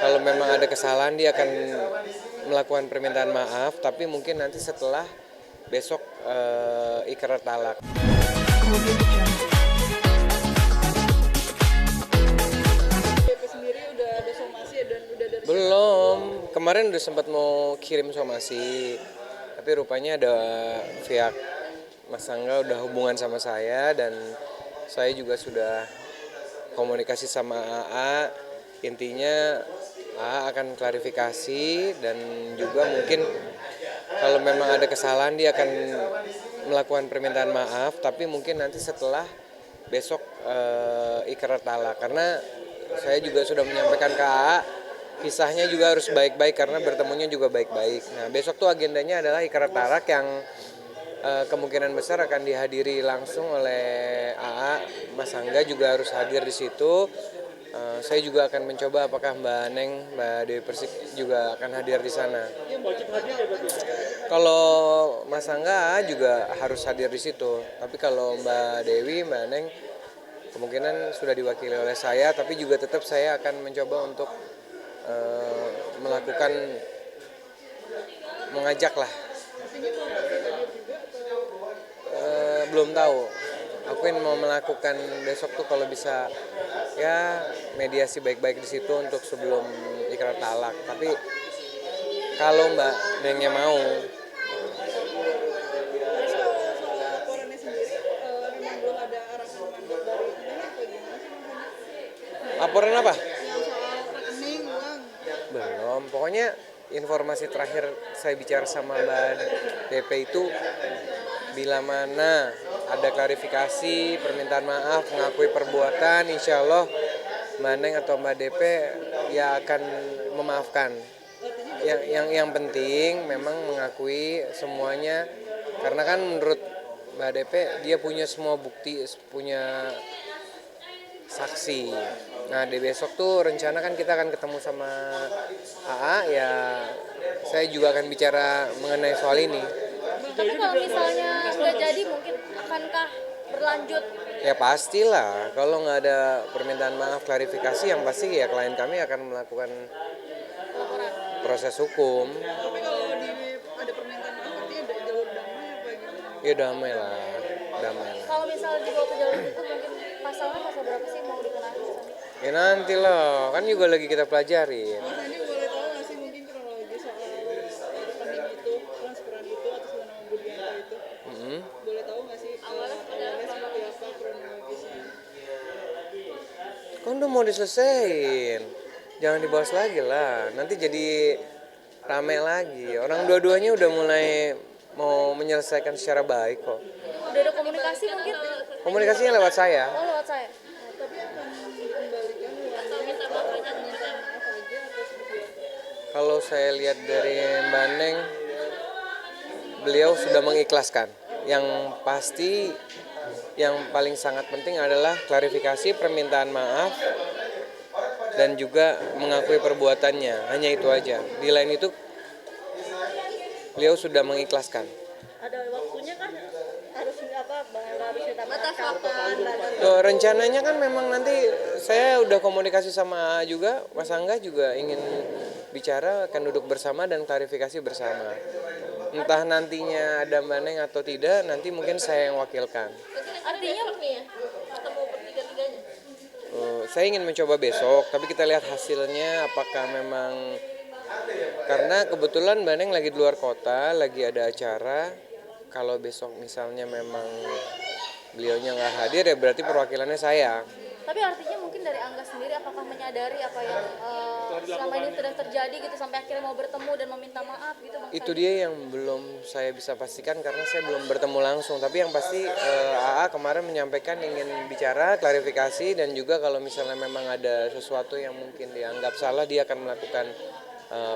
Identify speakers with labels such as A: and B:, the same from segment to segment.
A: kalau memang ada kesalahan dia akan melakukan permintaan maaf, tapi mungkin nanti setelah besok ikrar talak.
B: DP sendiri udah ada somasi dan udah dari
A: Belum, kemarin udah sempat mau kirim somasi, tapi rupanya ada pihak Mas Angga udah hubungan sama saya dan saya juga sudah komunikasi sama AA. Intinya AA akan klarifikasi dan juga mungkin kalau memang ada kesalahan dia akan melakukan permintaan maaf, tapi mungkin nanti setelah besok ikrar talak. Karena saya juga sudah menyampaikan ke AA, kisahnya juga harus baik-baik karena bertemunya juga baik-baik. Nah besok tuh agendanya adalah ikrar talak yang kemungkinan besar akan dihadiri langsung oleh AA. Mas Angga juga harus hadir di situ. Saya juga akan mencoba apakah Mbak Neng, Mbak Dewi Persik juga akan hadir di sana. Kalau Mas Angga juga harus hadir di situ. Tapi kalau Mbak Dewi, Mbak Neng kemungkinan sudah diwakili oleh saya. Tapi juga tetap saya akan mencoba untuk melakukan mengajak lah. Belum tahu. Aku yang mau melakukan besok tuh kalau bisa ya mediasi baik-baik di situ untuk sebelum ikrar talak. Tapi kalau Mbak Nengnya mau.
B: Terus kalau soal laporannya sendiri memang belum ada arahan mandat dari ini atau gimana sih Mas?
A: Laporan apa?
B: Yang soal rekening uang.
A: Belum. Pokoknya informasi terakhir saya bicara sama Mbak DP itu bila mana ada klarifikasi, permintaan maaf, mengakui perbuatan, insya Allah Mbak Neng atau Mbak DP ya akan memaafkan. Yang penting memang mengakui semuanya, karena kan menurut Mbak DP dia punya semua bukti, punya saksi. Nah di besok tuh rencana kan kita akan ketemu sama AA, ya saya juga akan bicara mengenai soal ini.
C: Tapi kalau misalnya nggak jadi, mungkin akankah berlanjut?
A: Ya pastilah, kalau nggak ada permintaan maaf, klarifikasi, yang pasti ya klien kami akan melakukan
C: Laporan.
A: proses hukum.
B: Tapi kalau ada permintaan maaf artinya ada jalur damai apa gimana?
A: Ya damai lah, damai lah.
C: Kalau misalnya dibawa ke jalur itu, mungkin pasalnya pasal berapa sih mau dikenakan di sana?
A: Ya nanti loh, kan juga lagi kita pelajarin.
B: Mas Andi boleh tahu nggak sih mungkin kronologi soal rekening itu, transferan itu atas nama Budianto itu? Boleh tahu nggak sih awalnya seperti apa kronologisnya?
A: Kan udah mau diselesain, jangan dibahas lagi lah. Nanti jadi rame lagi. Orang dua-duanya udah mulai mau menyelesaikan secara baik kok.
C: Udah ada komunikasi mungkin?
A: Komunikasinya lewat saya.
C: Oh, lewat saya.
B: Tapi akan dikembalikan uangnya setelah permintaan maaf aja atau seperti apa?
A: Kalau saya lihat dari Mbak Neng, beliau sudah mengikhlaskan. Yang pasti yang paling sangat penting adalah klarifikasi, permintaan maaf, dan juga mengakui perbuatannya. Hanya itu aja. Di lain itu beliau sudah mengikhlaskan.
C: Ada waktunya kan? Harus minta batas waktu.
A: Loh, rencananya kan memang nanti saya udah komunikasi sama juga, Mas Angga juga ingin bicara, akan duduk bersama dan klarifikasi bersama. Entah nantinya ada Mbak Neng atau tidak, nanti mungkin saya yang wakilkan.
C: Artinya ketemu bertiga-tiganya?
A: Saya ingin mencoba besok, tapi kita lihat hasilnya apakah memang, karena kebetulan Mbak Neng lagi di luar kota, lagi ada acara. Kalau besok misalnya memang beliaunya nggak hadir, ya berarti perwakilannya saya.
C: Tapi artinya mungkin dari Angga sendiri apakah menyadari apa yang selama ini sudah terjadi gitu sampai akhirnya mau bertemu dan meminta maaf gitu Bang?
A: Itu dia yang belum saya bisa pastikan karena saya belum bertemu langsung. Tapi yang pasti AA kemarin menyampaikan ingin bicara, klarifikasi, dan juga kalau misalnya memang ada sesuatu yang mungkin dianggap salah, dia akan melakukan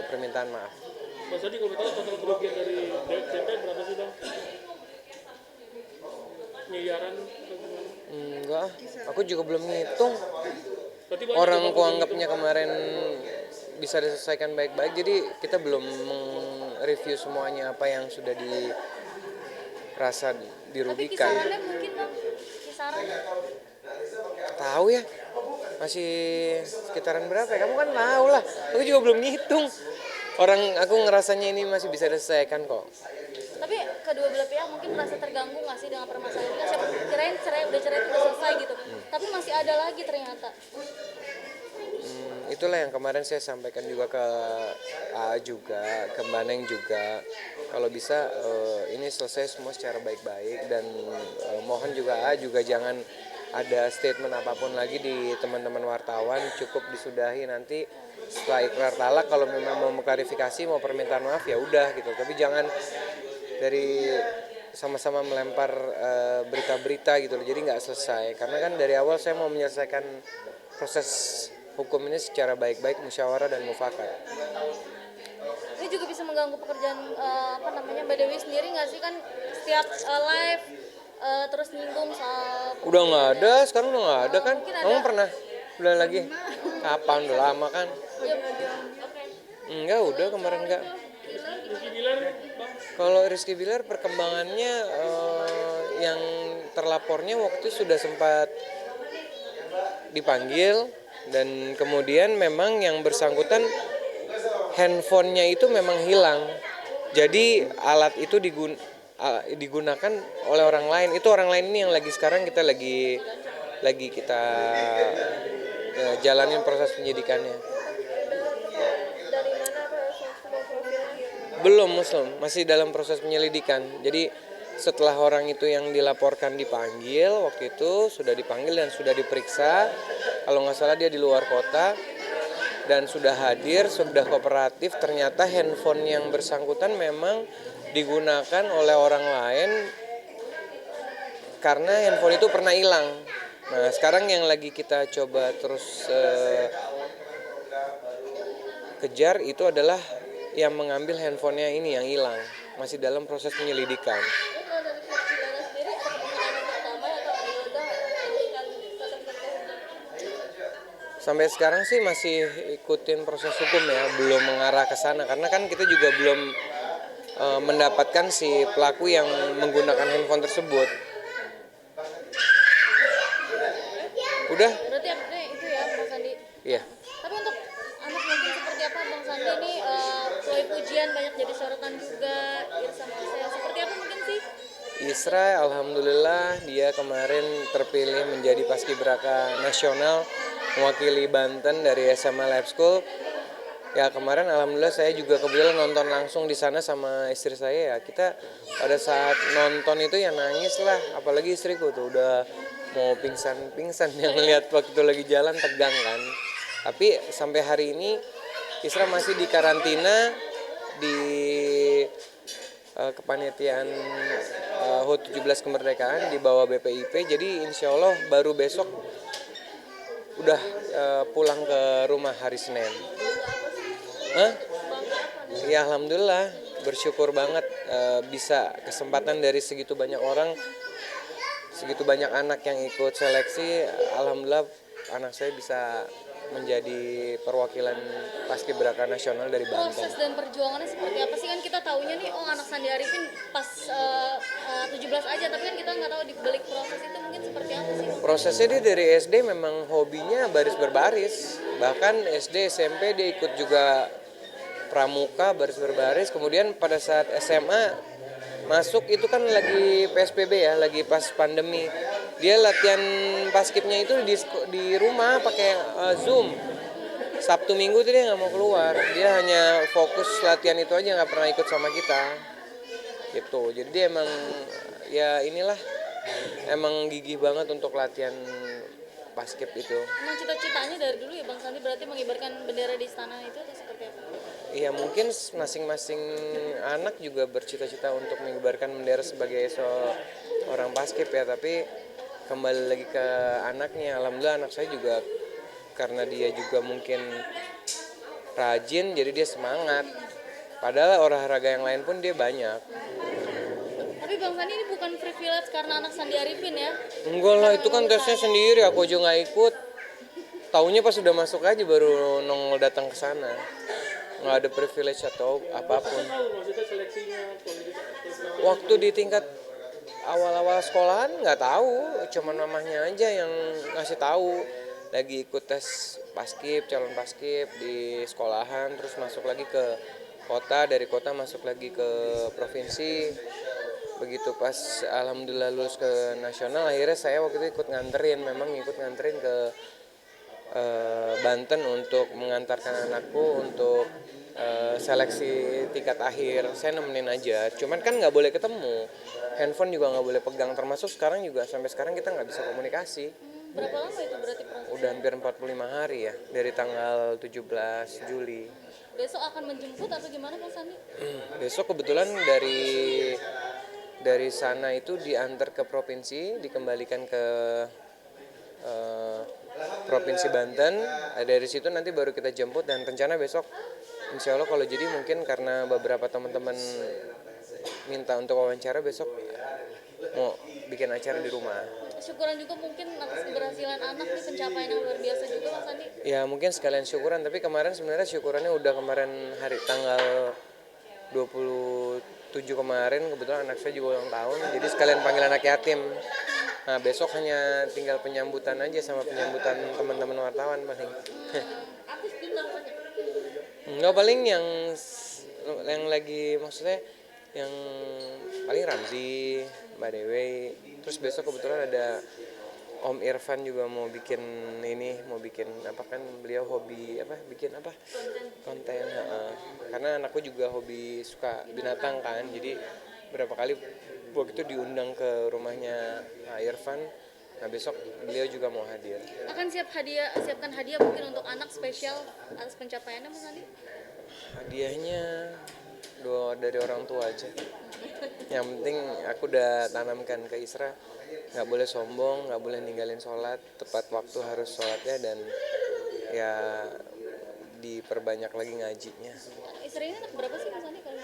A: permintaan maaf.
D: Mas Adi, kalau tahu total kerugian dari DP berapa sih Bang? Miliaran atau gimana?
A: Enggak, aku juga belum ngitung.
D: Berarti banyak
A: Orang
D: ya, Bang,
A: kuanggapnya kemarin bisa diselesaikan baik-baik, jadi kita belum review semuanya apa yang sudah dirasa
C: Tapi
A: dirugikan.
C: kisarannya mungkin Bang, kisaran
A: Tahu ya, masih sekitaran berapa ya? Kamu kan tahu lah, aku juga belum ngitung. Aku ngerasanya ini masih bisa diselesaikan kok.
C: Tapi kedua belah pihak mungkin merasa terganggu nggak sih dengan permasalahan ini? Kan siapa kirain udah cerai itu udah selesai gitu, tapi masih ada lagi ternyata.
A: Itulah yang kemarin saya sampaikan juga ke AA juga, ke Mbak Neng juga. Kalau bisa ini selesai semua secara baik-baik, dan mohon juga AA juga jangan ada statement apapun lagi di teman-teman wartawan, cukup disudahi nanti setelah ikrar talak. Kalau memang mau klarifikasi, mau permintaan maaf ya udah gitu, tapi jangan dari sama-sama melempar berita-berita gitu loh, jadi nggak selesai. Karena kan dari awal saya mau menyelesaikan proses hukum ini secara baik-baik, musyawarah dan mufakat.
C: Ini juga bisa mengganggu pekerjaan Mbak Dewi sendiri nggak sih, kan setiap live terus nyinggung soal
A: Udah nggak ada, sekarang udah nggak ada kan?
C: mungkin ada.
A: Kamu pernah? Udah lagi? Kapan? Udah lama kan?
C: Ya, oke.
A: Enggak, udah kemarin enggak.
D: Rizky Bilar, Bang.
A: Kalau Rizky Bilar perkembangannya yang terlapornya waktu sudah sempat dipanggil, dan kemudian memang yang bersangkutan handphonenya itu memang hilang. Jadi alat itu digunakan oleh orang lain. Itu orang lain ini yang sekarang kita lagi kita jalanin proses penyidikannya.
C: Dari mana semua profilnya?
A: Belum, masih dalam proses penyelidikan. Jadi setelah orang itu yang dilaporkan dipanggil, waktu itu sudah dipanggil dan sudah diperiksa. Kalau nggak salah dia di luar kota dan sudah hadir, sudah kooperatif. Ternyata handphone yang bersangkutan memang digunakan oleh orang lain karena handphone itu pernah hilang. Nah sekarang yang lagi kita coba terus kejar itu adalah yang mengambil handphonenya ini yang hilang. Masih dalam proses penyelidikan. Sampai sekarang sih masih ikutin proses hukum ya, belum mengarah ke sana karena kan kita juga belum mendapatkan si pelaku yang menggunakan handphone tersebut. Udah?
C: Berarti itu ya Bang Sandi.
A: Iya.
C: Tapi untuk anak mungkin seperti apa Bang Sandi ini Chloe Pujian banyak jadi sorotan juga, Irsa Marcel. Seperti apa mungkin sih?
A: Isra, alhamdulillah dia kemarin terpilih menjadi paskibraka nasional mewakili Banten dari SMA Lab School. Ya kemarin alhamdulillah saya juga kebetulan nonton langsung di sana sama istri saya ya. Kita pada saat nonton itu ya nangis lah, apalagi istriku tuh udah mau pingsan yang lihat waktu itu lagi jalan, tegang kan. Tapi sampai hari ini Isra masih di karantina di kepanitiaan HUT 17 kemerdekaan di bawah BPIP. Jadi insya Allah baru besok udah pulang ke rumah hari Senin. Ya alhamdulillah bersyukur banget bisa kesempatan dari segitu banyak orang, segitu banyak anak yang ikut seleksi. Alhamdulillah anak saya bisa menjadi perwakilan paskibraka nasional dari Banten.
C: Proses dan perjuangannya seperti apa sih? Kan kita taunya nih anak Sandi Arifin pas 17 aja, tapi kan kita nggak tahu di balik proses itu mungkin seperti apa sih?
A: Prosesnya dia dari SD memang hobinya baris berbaris, bahkan SD SMP dia ikut juga pramuka baris berbaris. Kemudian pada saat SMA masuk itu kan lagi PSBB ya, lagi pas pandemi. Dia latihan paskibnya itu di rumah pakai Zoom. Sabtu Minggu tuh dia nggak mau keluar, dia hanya fokus latihan itu aja, nggak pernah ikut sama kita. Gitu. Jadi dia emang ya inilah, emang gigih banget untuk latihan paskib itu.
C: Emang cita-citanya dari dulu ya Bang Sandi berarti mengibarkan bendera di istana itu atau seperti apa?
A: Iya mungkin masing-masing anak juga bercita-cita untuk mengibarkan bendera sebagai seorang paskib ya, tapi kembali lagi ke anaknya. Alhamdulillah anak saya juga karena dia juga mungkin rajin jadi dia semangat. Padahal olahraga yang lain pun dia banyak.
C: Tapi Bang Sandi ini bukan privilege karena anak Sandi Arifin ya?
A: Enggak lah, itu kan tesnya sendiri, aku aja nggak ikut. Taunya pas sudah masuk aja baru nongol datang ke sana. Nggak ada privilege atau apapun.
D: Tahu maksudnya seleksinya
A: Waktu di tingkat awal-awal sekolahan nggak tahu, cuman mamahnya aja yang ngasih tahu. lagi ikut tes paskib, calon paskib di sekolahan, terus masuk lagi ke kota, dari kota masuk lagi ke provinsi. Begitu pas alhamdulillah lulus ke nasional, akhirnya saya waktu itu ikut nganterin ke Banten untuk mengantarkan anakku untuk seleksi tingkat akhir. Saya nemenin aja, cuman kan nggak boleh ketemu, handphone juga nggak boleh pegang, termasuk sekarang juga sampai sekarang kita nggak bisa komunikasi.
C: Berapa lama itu berarti proses?
A: Udah hampir 45 hari ya, dari tanggal 17 Juli.
C: Besok akan menjemput atau gimana Mas Sandi?
A: Besok kebetulan dari sana itu diantar ke provinsi, dikembalikan ke Provinsi Banten. Dari situ nanti baru kita jemput, dan rencana besok insya Allah kalau jadi mungkin karena beberapa teman-teman minta untuk wawancara, besok mau bikin acara di rumah.
C: Syukuran juga mungkin atas keberhasilan anak nih, pencapaian yang luar biasa juga Mas Sandi.
A: Ya mungkin sekalian syukuran, tapi kemarin sebenarnya syukurannya udah kemarin hari tanggal 27 kemarin, kebetulan anak saya juga ulang tahun, jadi sekalian panggil anak yatim. Nah besok hanya tinggal penyambutan aja sama penyambutan teman-teman wartawan paling.
C: Artis bintang banyak.
A: Enggak, paling yang lagi maksudnya yang paling Ramzi, Mbak Dewi, terus besok kebetulan ada Om Irfan juga mau bikin apa, kan beliau hobi apa, bikin apa, konten. Karena anakku juga hobi suka binatang kan, jadi berapa kali waktu itu diundang ke rumahnya Pak Irfan. Nah besok beliau juga mau hadir.
C: Akan siapkan hadiah mungkin untuk anak spesial atas pencapaiannya Mas Sandi?
A: Hadiahnya doa dari orang tua aja. Yang penting aku udah tanamkan ke Isra, nggak boleh sombong, nggak boleh ninggalin sholat, tepat waktu harus sholatnya, dan ya diperbanyak lagi ngajinya.
C: Istri ini anak berapa sih Mas Sandi kalau?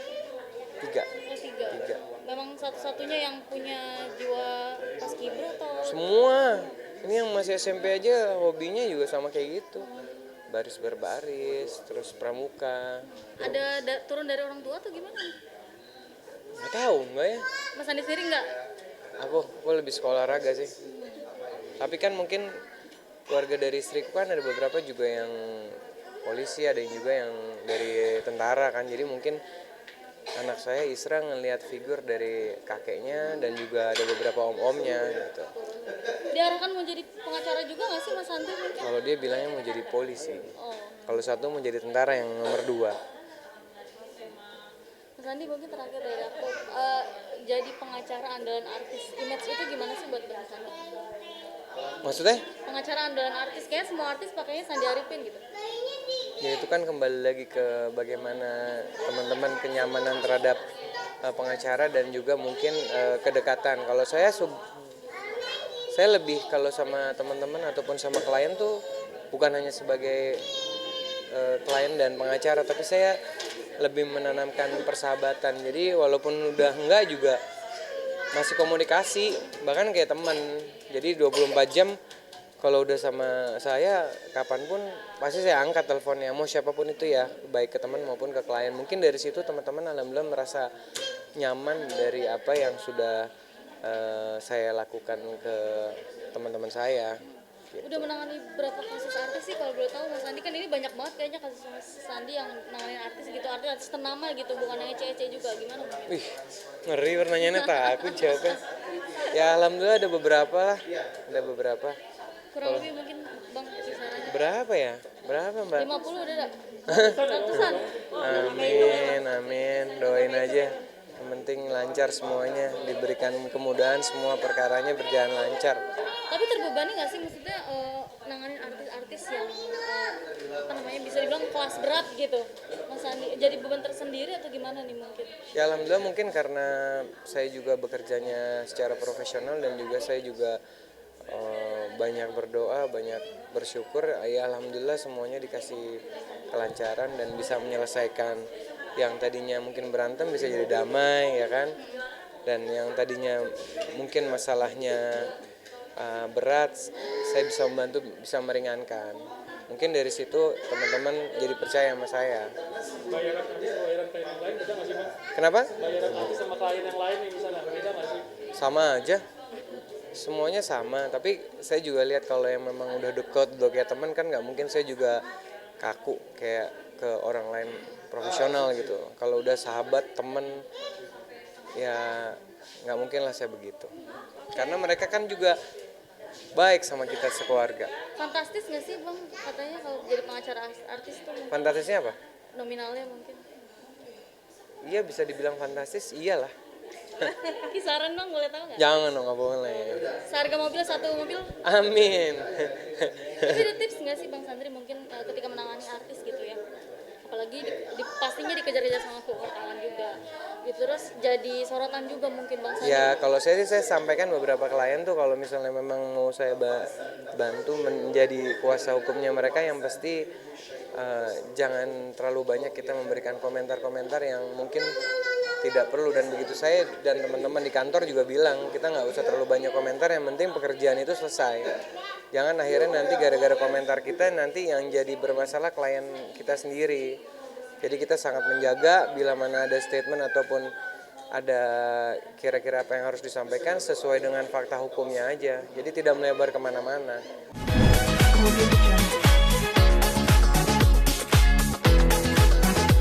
A: 3.
C: Oh, 3. Memang satu-satunya yang punya jiwa paskibra atau?
A: Semua. Ini yang masih SMP aja hobinya juga sama kayak gitu. Baris berbaris, terus pramuka.
C: Ada turun dari orang tua atau gimana?
A: Nggak tahu, enggak ya?
C: Mas Sandi sendiri nggak?
A: Aku lebih sekolah olahraga sih. Tapi kan mungkin keluarga dari istriku kan ada beberapa juga yang polisi, ada yang juga yang dari tentara kan. Jadi mungkin anak saya Isra ngelihat figur dari kakeknya, dan juga ada beberapa om-omnya gitu.
C: Diarahkan mau jadi pengacara juga nggak sih Mas Sandi mungkin?
A: Kalau dia bilangnya mau jadi polisi.
C: Oh,
A: Kalau satu mau jadi tentara yang nomor 2.
C: Mas Sandi mungkin terakhir dari aku, jadi pengacara andalan artis, image itu gimana sih buat Mas Sandi?
A: Maksudnya?
C: Pengacara andalan artis, kayaknya semua artis pakainya Sandi Arifin gitu.
A: Ya itu kan kembali lagi ke bagaimana teman-teman kenyamanan terhadap pengacara, dan juga mungkin kedekatan. Kalau saya lebih kalau sama teman-teman ataupun sama klien tuh bukan hanya sebagai klien dan pengacara, tapi saya lebih menanamkan persahabatan. Jadi walaupun udah enggak juga masih komunikasi, bahkan kayak teman. Jadi 24 jam kalau udah sama saya, kapanpun pasti saya angkat teleponnya, mau siapapun itu ya, baik ke teman maupun ke klien. Mungkin dari situ teman-teman alhamdulillah merasa nyaman dari apa yang sudah saya lakukan ke teman-teman saya. Gitu.
C: Udah menangani berapa kasus artis sih kalau boleh tahu Mas Sandi? Kan ini banyak banget kayaknya kasus Mas Sandi yang nanganin artis gitu, artis ternama gitu, bukan yang ece-ece juga, gimana mungkin?
A: Wih, ngeri pertanyaannya, takut jawabnya. Ya alhamdulillah ada beberapa lah,
C: Kurang lebih mungkin Bang kisarannya
A: Berapa ya? Berapa Mbak?
C: 50 udah enggak? Ratusan.
A: Amin, doain aja. Yang penting lancar semuanya, diberikan kemudahan, semua perkaranya berjalan lancar.
C: Tapi terbebani nggak sih maksudnya nanganin artis-artis yang apa namanya bisa dibilang kelas berat gitu, Mas Andi? Jadi beban tersendiri atau gimana nih mungkin?
A: Ya alhamdulillah mungkin karena saya juga bekerjanya secara profesional, dan juga saya juga banyak berdoa, banyak bersyukur. Ya alhamdulillah semuanya dikasih kelancaran dan bisa menyelesaikan yang tadinya mungkin berantem bisa jadi damai, ya kan? Dan yang tadinya mungkin masalahnya berat, saya bisa membantu, bisa meringankan. Mungkin dari situ teman-teman jadi percaya sama saya.
D: Bayaran artis sama bayaran klien yang lain beda nggak sih Bang?
A: Kenapa?
D: Bayaran artis sama klien yang lain nih misalnya beda nggak sih?
A: Sama aja. semuanya sama, tapi saya juga lihat kalau yang memang udah deket, udah kayak teman kan nggak mungkin saya juga kaku kayak ke orang lain profesional gitu. Kalau udah sahabat, temen, ya nggak mungkin lah saya begitu. Karena mereka kan juga baik sama kita sekeluarga.
C: Fantastis nggak sih bang katanya kalau jadi pengacara artis tuh mungkin
A: Fantastisnya apa?
C: nominalnya mungkin
A: Iya bisa dibilang fantastis, iyalah.
C: kisaran dong boleh tahu nggak?
A: Jangan dong, nggak boleh.
C: Seharga mobil satu mobil
A: Amin.
C: tapi ada tips nggak sih bang Sandri mungkin ketika menangani artis gitu ya apalagi pastinya dikejar-kejar sama wartawan juga gitu terus jadi sorotan juga mungkin bang Sandri.
A: Ya kalau saya sih saya sampaikan beberapa klien tuh kalau misalnya memang mau saya bantu menjadi kuasa hukumnya mereka yang pasti jangan terlalu banyak kita memberikan komentar-komentar yang mungkin tidak perlu, dan begitu saya dan teman-teman di kantor juga bilang kita nggak usah terlalu banyak komentar, yang penting pekerjaan itu selesai. Jangan akhirnya nanti gara-gara komentar kita nanti yang jadi bermasalah klien kita sendiri. Jadi kita sangat menjaga bila mana ada statement ataupun ada kira-kira apa yang harus disampaikan sesuai dengan fakta hukumnya aja. Jadi tidak melebar kemana-mana.